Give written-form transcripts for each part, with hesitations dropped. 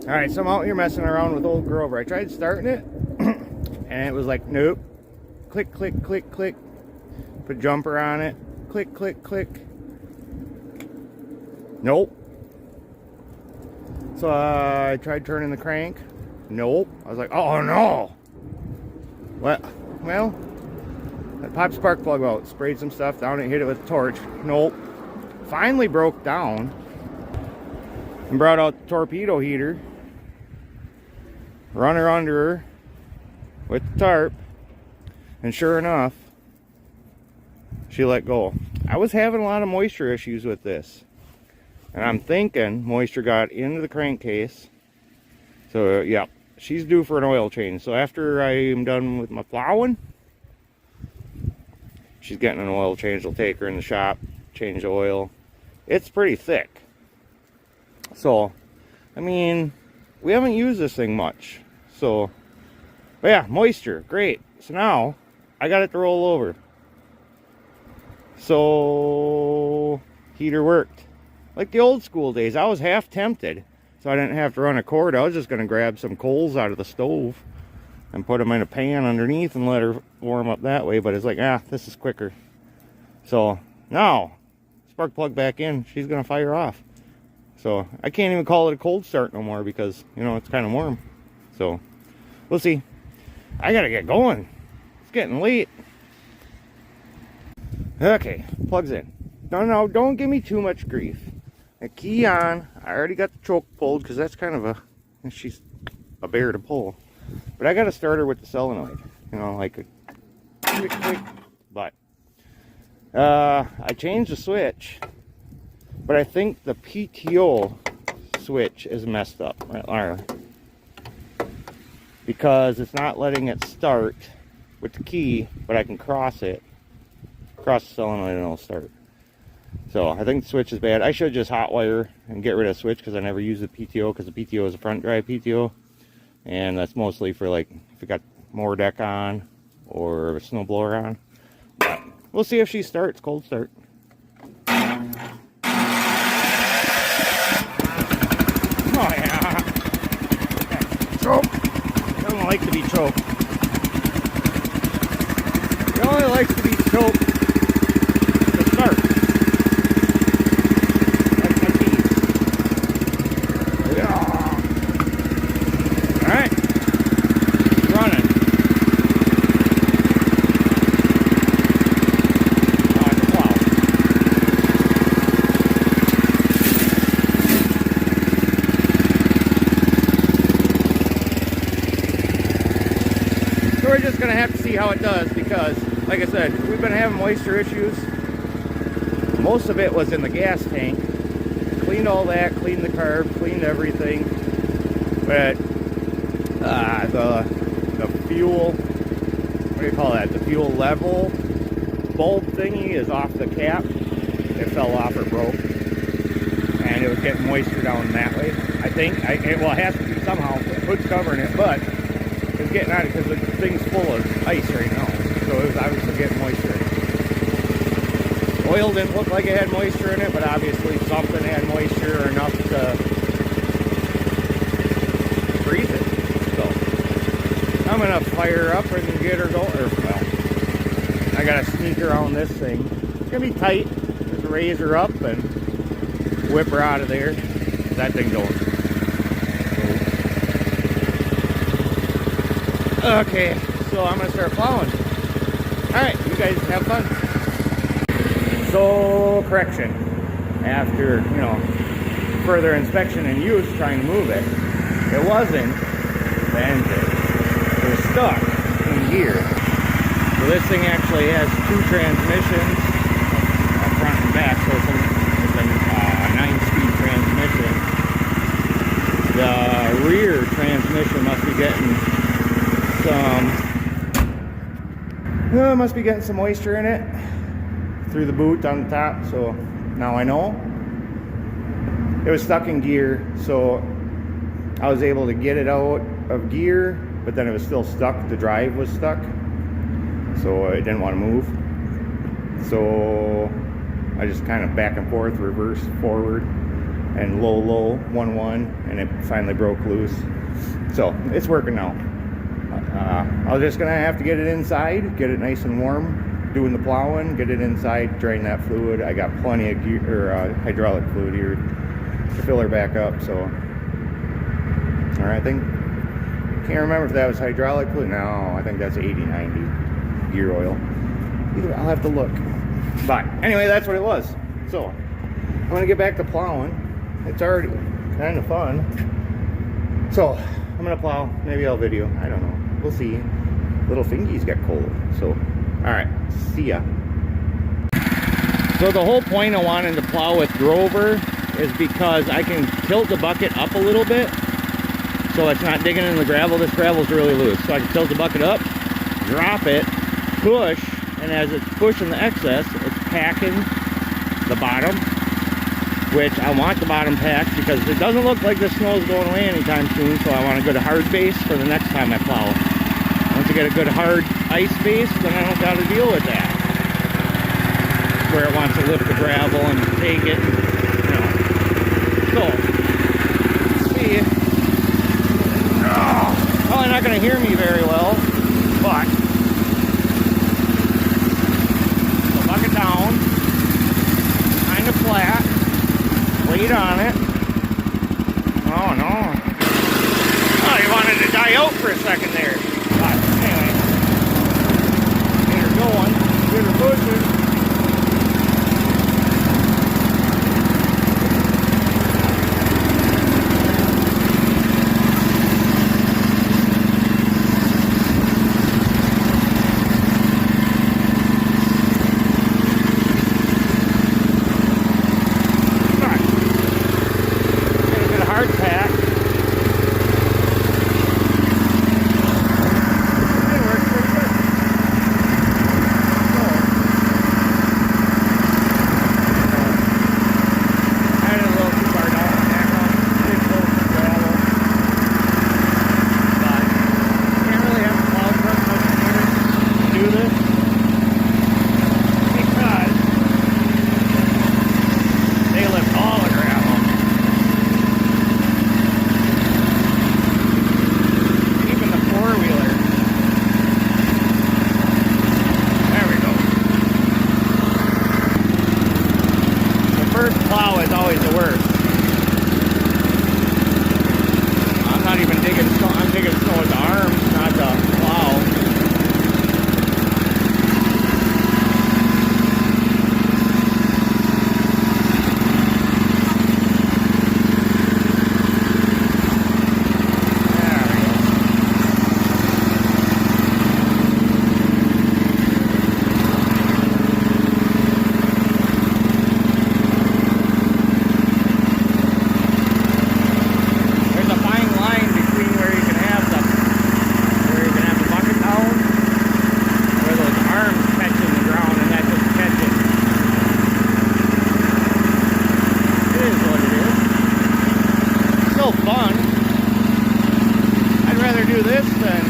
Alright, so I'm out here messing around with old Grover. I tried starting it, and it was like, nope. Click, click, click, click. Put jumper on it. Click, click, click. Nope. So I tried turning the crank. Nope. I was like, oh no. Well, I popped spark plug out, sprayed some stuff down and hit it with a torch. Nope. Finally broke down and brought out the torpedo heater. Run her under her with the tarp, and sure enough, she let go. I was having a lot of moisture issues with this, and I'm thinking moisture got into the crankcase. So yeah, she's due for an oil change. So after I'm done with my plowing, she's getting an oil change. I'll take her in the shop, change the oil. It's pretty thick. So, I mean, we haven't used this thing much. So, but yeah, moisture, great. So now, I got it to roll over. So, heater worked. Like the old school days, I was half tempted. So I didn't have to run a cord. I was just going to grab some coals out of the stove and put them in a pan underneath and let her warm up that way. But it's like, this is quicker. So, now, spark plug back in. She's going to fire off. So I can't even call it a cold start no more because, you know, it's kind of warm. So we'll see. I gotta get going. It's getting late. Okay, plugs in. No, don't give me too much grief. A key on. I already got the choke pulled because that's kind of she's a bear to pull. But I gotta start her with the solenoid. You know, like a quick. But I changed the switch. But I think the PTO switch is messed up, because it's not letting it start with the key, but I can cross the solenoid and it'll start. So I think the switch is bad. I should just hot wire and get rid of the switch because I never use the PTO, because the PTO is a front drive PTO, and that's mostly for like if you got mower deck on or a snow blower on. But we'll see if she starts. Cold start. Oh yeah. Choke. Doesn't like to be choked. He only likes to be choked to start. That's my key. Yeah. Alright. Running. We're just going to have to see how it does because, like I said, we've been having moisture issues. Most of it was in the gas tank. Cleaned all that, cleaned the carb, cleaned everything. But the fuel, what do you call that? The fuel level bulb thingy is off the cap. It fell off or broke. And it was getting moisture down that way. I think, it has to be somehow. The hood's covering it, but it's getting out of it because the thing's full of ice right now. So it was obviously getting moisture. Oil didn't look like it had moisture in it, but obviously something had moisture or enough to freeze it. So I'm gonna fire her up and get her going. I gotta sneak around this thing. It's gonna be tight. Just raise her up and whip her out of there. That thing going. Okay, so I'm gonna start plowing. Alright, you guys have fun. So, correction. After, further inspection and use trying to move it, it wasn't vented. It was stuck in gear. So this thing actually has two transmissions, front and back, so it's a 9-speed transmission. The rear transmission must be getting some moisture in it through the boot on the top, so now I know. It was stuck in gear, so I was able to get it out of gear, but then it was still stuck. The drive was stuck, so it didn't want to move. So I just kind of back and forth, reverse, forward, and low 1-1, and it finally broke loose. So it's working now. I was just gonna have to get it inside, get it nice and warm, doing the plowing, get it inside, drain that fluid. I got plenty of gear, or hydraulic fluid here to fill her back up. So, or I think, can't remember if that was hydraulic fluid. No, I think that's 80-90 gear oil. Either I'll have to look. But anyway, that's what it was. So I'm gonna get back to plowing. It's already kind of fun. So I'm gonna plow. Maybe I'll video. I don't know. We'll see. Little fingies got cold. So, all right. See ya. So the whole point of wanting to plow with Grover is because I can tilt the bucket up a little bit, so it's not digging in the gravel. This gravel's really loose, so I can tilt the bucket up, drop it, push, and as it's pushing the excess, it's packing the bottom, which I want the bottom packed because it doesn't look like the snow is going away anytime soon. So I want a good hard base for the next time I plow. Once I get a good hard ice base, then I don't got to deal with that, where it wants to lift the gravel and take it, you know. So, see. Oh, probably not going to hear me very well, but so bucket down, kind of flat, weight on it. Oh no. Oh, you wanted to die out for a second there. But anyway, get her going, get her pushing. Plow is always the worst. I'm not even digging snow, I'm digging snow with the arms, not the plow. Fun. I'd rather do this than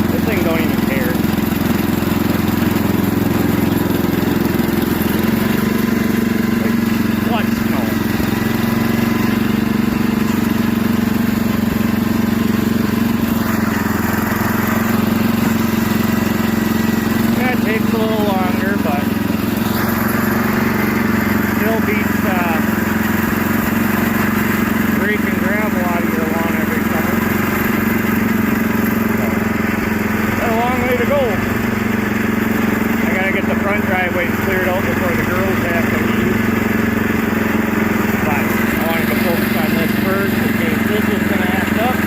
this thing don't even care. Like, what snow? Takes a little longer, but still beats breaking gravel out of your lawn every summer. So, got a long way to go. I gotta get the front driveways cleared out before the girls have to leave. But I wanted to focus on this first in case this is gonna act up,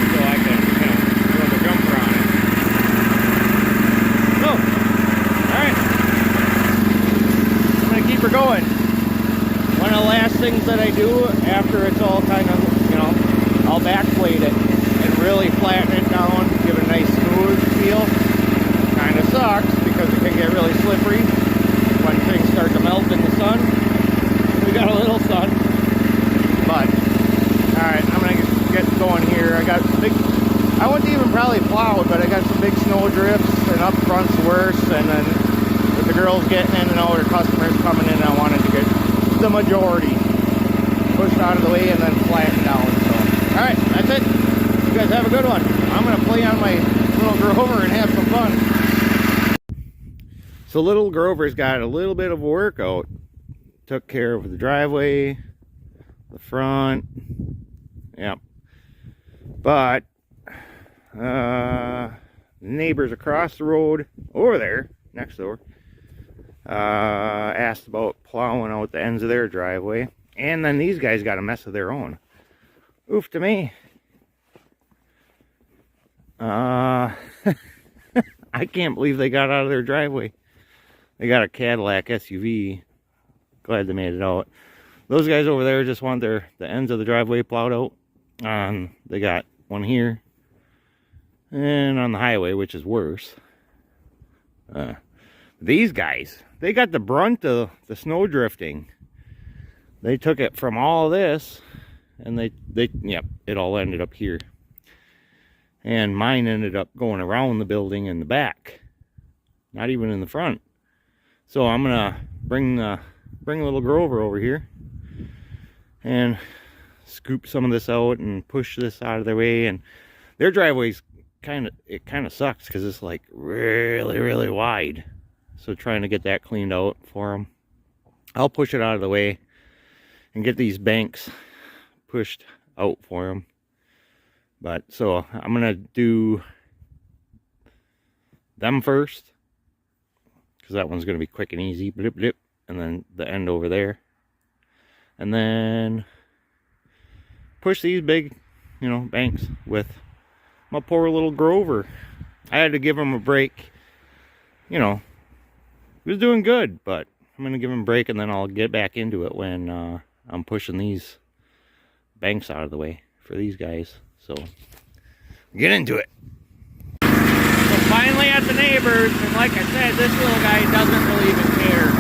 so I can, you know, throw the jumper on it. So, alright, I'm going to keep her going. One of the last things that I do after it's all kind of, you know, I'll backplate it and really flatten it down, give it a nice smooth feel. Kind of sucks because it can get really slippery when things start to melt in the sun. We got a little sun. got big, I wouldn't even probably plow it, but I got some big snow drifts, and up front's worse, and then with the girls getting in and out, or customers coming in, I wanted to get the majority pushed out of the way and then flatten down. So, alright, that's it. You guys have a good one. I'm going to play on my little Grover and have some fun. So little Grover's got a little bit of a workout. Took care of the driveway, the front, yep. But neighbors across the road, over there, next door, asked about plowing out the ends of their driveway. And then these guys got a mess of their own. Oof to me. I can't believe they got out of their driveway. They got a Cadillac SUV. Glad they made it out. Those guys over there just want the ends of the driveway plowed out. They got one here and on the highway, which is worse. These guys, they got the brunt of the snow drifting. They took it from all this, and yep, it all ended up here. And mine ended up going around the building in the back, not even in the front. So I'm gonna bring little Grover over here and scoop some of this out and push this out of their way. And their driveway's kind of sucks because it's like really wide. So trying to get that cleaned out for them. I'll push it out of the way and get these banks pushed out for them. But so I'm gonna do them first, because that one's gonna be quick and easy. Blip, blip. And then the end over there, and then push these big, banks with my poor little Grover. I had to give him a break. He was doing good, but I'm gonna give him a break, and then I'll get back into it when I'm pushing these banks out of the way for these guys. So get into it. So finally at the neighbors, and like I said, this little guy doesn't really even care.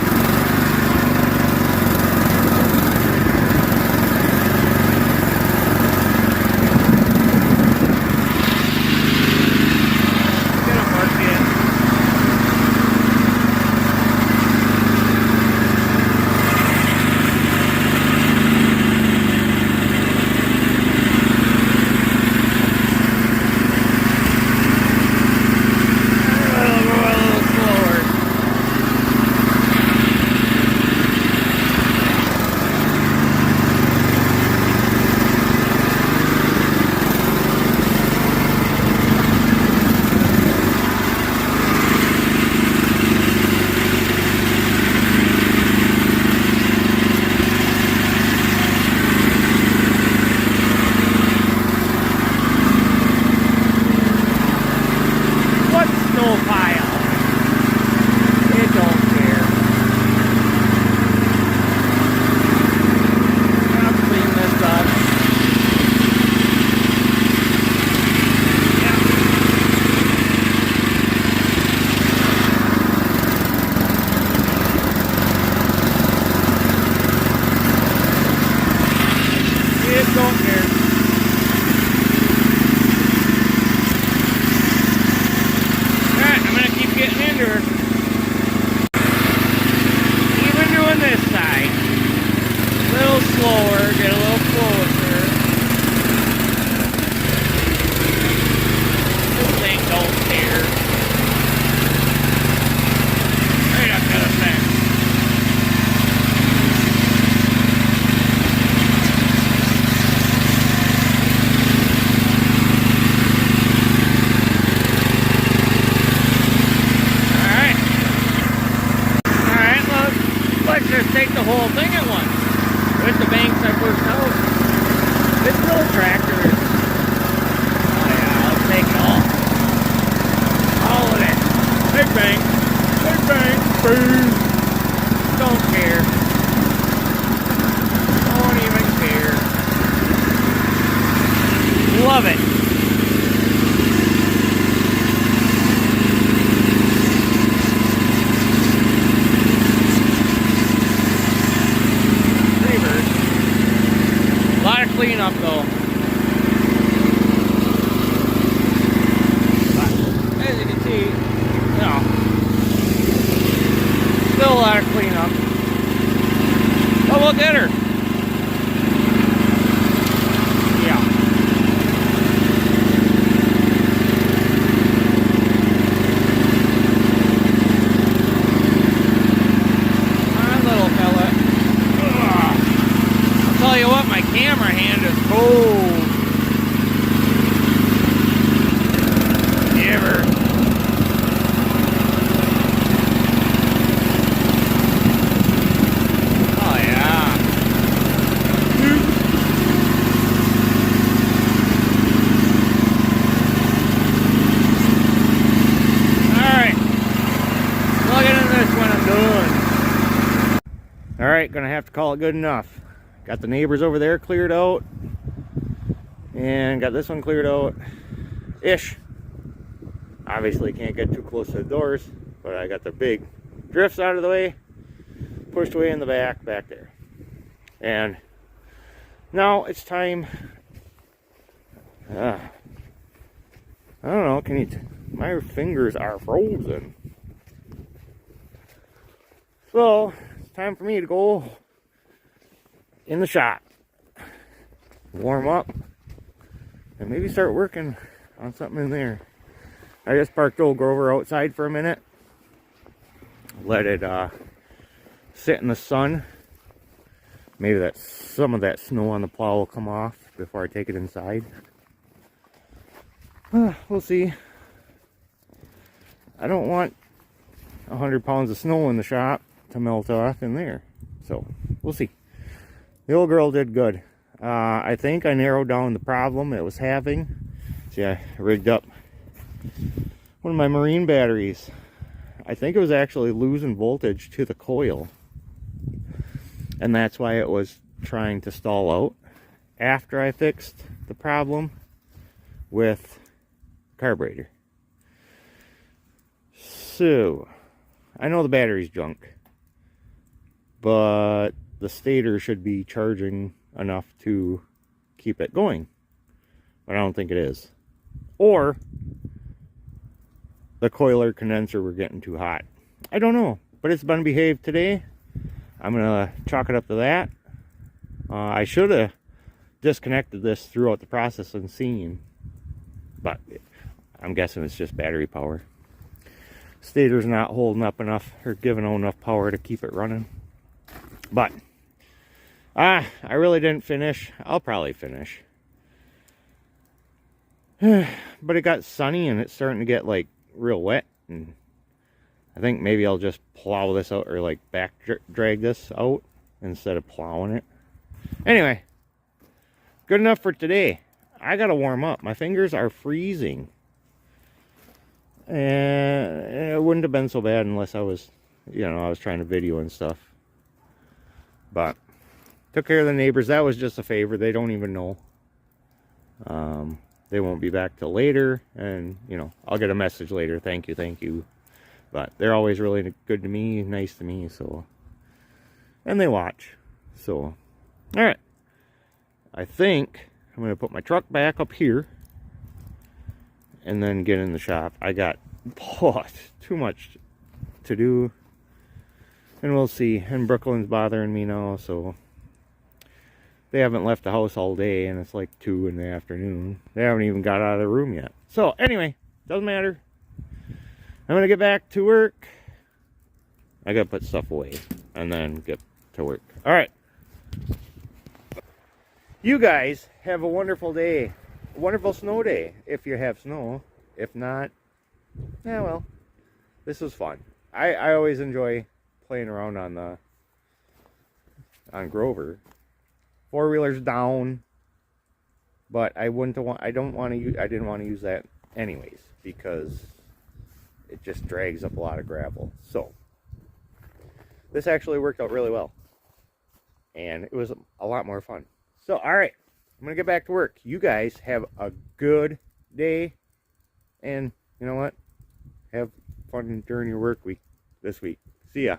Take the whole thing at once. With the banks I pushed out. This little tractor is... Oh yeah, I'll take it all. All of it. Big bank. Big bank. Boom. Don't care. Don't even care. Love it. Clean up though. Alright, gonna have to call it good enough. Got the neighbors over there cleared out. And got this one cleared out. Ish. Obviously can't get too close to the doors, but I got the big drifts out of the way. Pushed away in the back there. And now it's time. I don't know, my fingers are frozen. So, it's time for me to go in the shop, warm up, and maybe start working on something in there. I just parked old Grover outside for a minute. Let it sit in the sun. Maybe some of that snow on the plow will come off before I take it inside. We'll see. I don't want 100 pounds of snow in the shop to melt off in there. So, we'll see. The old girl did good. I think I narrowed down the problem it was having. See, I rigged up one of my marine batteries. I think it was actually losing voltage to the coil. And that's why it was trying to stall out. After I fixed the problem with carburetor. So, I know the battery's junk, but the stator should be charging enough to keep it going, but I don't think it is. Or the coiler condenser were getting too hot. I don't know, but it's been behaved today. I'm gonna chalk it up to that. I should have disconnected this throughout the process and seen, but I'm guessing it's just battery power. Stator's not holding up enough or giving enough power to keep it running. But I really didn't finish. I'll probably finish. But it got sunny and it's starting to get like real wet, and I think maybe I'll just plow this out, or like back drag this out instead of plowing it. Anyway, good enough for today. I gotta warm up. My fingers are freezing. And it wouldn't have been so bad unless I was, I was trying to video and stuff. But took care of the neighbors. That was just a favor. They don't even know. They won't be back till later, and I'll get a message later. Thank you. But they're always really good to me, nice to me. So, and they watch. So, all right. I think I'm gonna put my truck back up here and then get in the shop. I got too much to do, and we'll see. And Brooklyn's bothering me now, so they haven't left the house all day, and it's like 2 in the afternoon. They haven't even got out of the room yet. So anyway, doesn't matter. I'm gonna get back to work. I gotta put stuff away and then get to work. All right. You guys have a wonderful day. A wonderful snow day if you have snow. If not, yeah, well, this was fun. I always enjoy playing around on Grover. 4-wheeler's down, but I didn't want to use that anyways because it just drags up a lot of gravel. So this actually worked out really well, and it was a lot more fun. So, all right, I'm gonna get back to work. You guys have a good day, and you know what? Have fun during your work week this week. See ya.